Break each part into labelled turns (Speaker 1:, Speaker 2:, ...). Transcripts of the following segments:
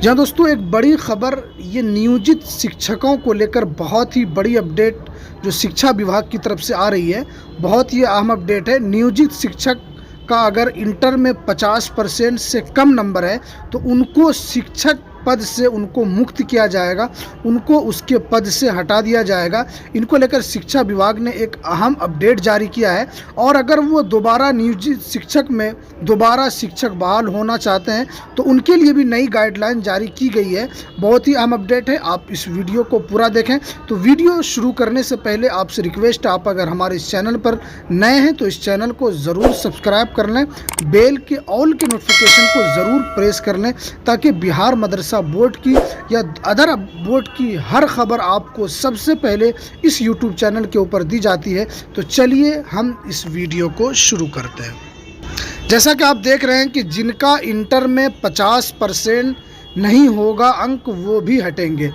Speaker 1: जहाँ दोस्तों एक बड़ी खबर, ये नियोजित शिक्षकों को लेकर बहुत ही बड़ी अपडेट जो शिक्षा विभाग की तरफ से आ रही है। बहुत ही अहम अपडेट है। नियोजित शिक्षक का अगर इंटर में 50% से कम नंबर है तो उनको शिक्षक पद से उनको मुक्त किया जाएगा, उनको उसके पद से हटा दिया जाएगा। इनको लेकर शिक्षा विभाग ने एक अहम अपडेट जारी किया है। और अगर वो दोबारा नियोजित शिक्षक में दोबारा शिक्षक बहाल होना चाहते हैं तो उनके लिए भी नई गाइडलाइन जारी की गई है। बहुत ही अहम अपडेट है, आप इस वीडियो को पूरा देखें। तो वीडियो शुरू करने से पहले आपसे रिक्वेस्ट है, आप अगर हमारे इस चैनल पर नए हैं तो इस चैनल को ज़रूर सब्सक्राइब कर लें, बेल के ऑल के नोटिफिकेशन को ज़रूर प्रेस कर लें ताकि बिहार मदरसा बोर्ड की या अदर बोर्ड की हर खबर आपको सबसे पहले इस YouTube चैनल के ऊपर दी जाती है। तो चलिए हम इस वीडियो को शुरू करते हैं। जैसा कि आप देख रहे हैं कि जिनका इंटर में 50% नहीं होगा अंक वो भी हटेंगे।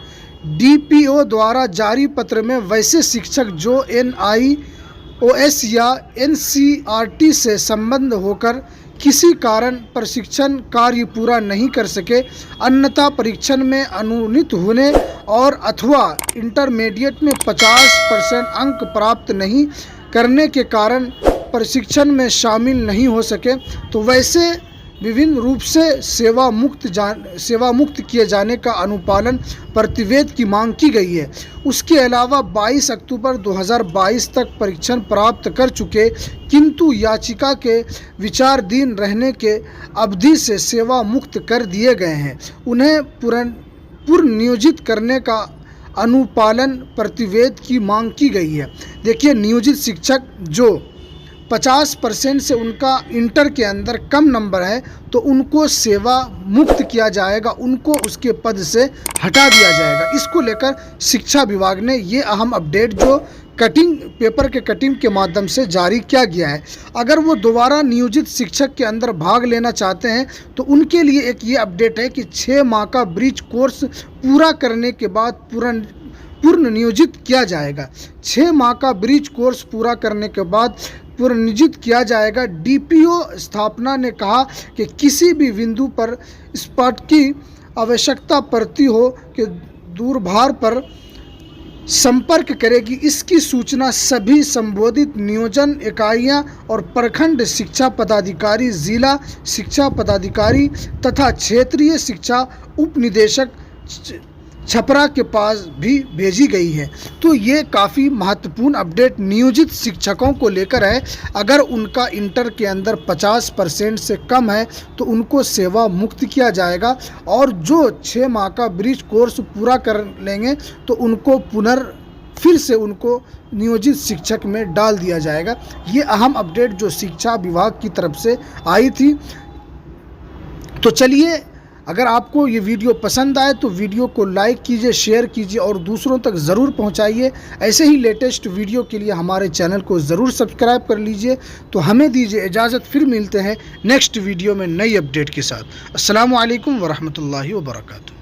Speaker 1: DPO द्वारा जारी पत्र में वैसे शिक्षक जो NIOS या NCERT से संबद्ध होकर किसी कारण प्रशिक्षण कार्य पूरा नहीं कर सके, अन्यथा परीक्षण में अनुन्नीत होने और अथवा इंटरमीडिएट में 50% अंक प्राप्त नहीं करने के कारण प्रशिक्षण में शामिल नहीं हो सके, तो वैसे विभिन्न रूप से सेवा मुक्त किए जाने का अनुपालन प्रतिवेद की मांग की गई है। उसके अलावा 22 अक्टूबर 2022 तक परीक्षण प्राप्त कर चुके किंतु याचिका के विचाराधीन रहने के अवधि से सेवा मुक्त कर दिए गए हैं, उन्हें पुनर्नियोजित करने का अनुपालन प्रतिवेद की मांग की गई है। देखिए, नियोजित शिक्षक जो 50% से उनका इंटर के अंदर कम नंबर है तो उनको सेवा मुक्त किया जाएगा, उनको उसके पद से हटा दिया जाएगा। इसको लेकर शिक्षा विभाग ने ये अहम अपडेट जो पेपर के कटिंग के माध्यम से जारी किया गया है। अगर वो दोबारा नियोजित शिक्षक के अंदर भाग लेना चाहते हैं तो उनके लिए एक ये अपडेट है कि 6 माह का ब्रिज कोर्स पूरा करने के बाद पूर्ण नियोजित किया जाएगा। 6 माह का ब्रिज कोर्स पूरा करने के बाद पुनर्नियोजित किया जाएगा। DPO स्थापना ने कहा कि किसी भी बिंदु पर स्पॉट की आवश्यकता पड़ती हो कि दूरभाष पर संपर्क करेगी। इसकी सूचना सभी संबोधित नियोजन इकाइयां और प्रखंड शिक्षा पदाधिकारी, जिला शिक्षा पदाधिकारी तथा क्षेत्रीय शिक्षा उपनिदेशक छपरा के पास भी भेजी गई है। तो ये काफ़ी महत्वपूर्ण अपडेट नियोजित शिक्षकों को लेकर है। अगर उनका इंटर के अंदर 50% से कम है तो उनको सेवा मुक्त किया जाएगा, और जो 6 माह का ब्रिज कोर्स पूरा कर लेंगे तो उनको फिर से उनको नियोजित शिक्षक में डाल दिया जाएगा। ये अहम अपडेट जो शिक्षा विभाग की तरफ से आई थी। तो चलिए, अगर आपको ये वीडियो पसंद आए तो वीडियो को लाइक कीजिए, शेयर कीजिए और दूसरों तक ज़रूर पहुंचाइए। ऐसे ही लेटेस्ट वीडियो के लिए हमारे चैनल को ज़रूर सब्सक्राइब कर लीजिए। तो हमें दीजिए इजाज़त, फिर मिलते हैं नेक्स्ट वीडियो में नई अपडेट के साथ। अस्सलामु अलैकुम वरहमतुल्लाहि वबरकातुहू।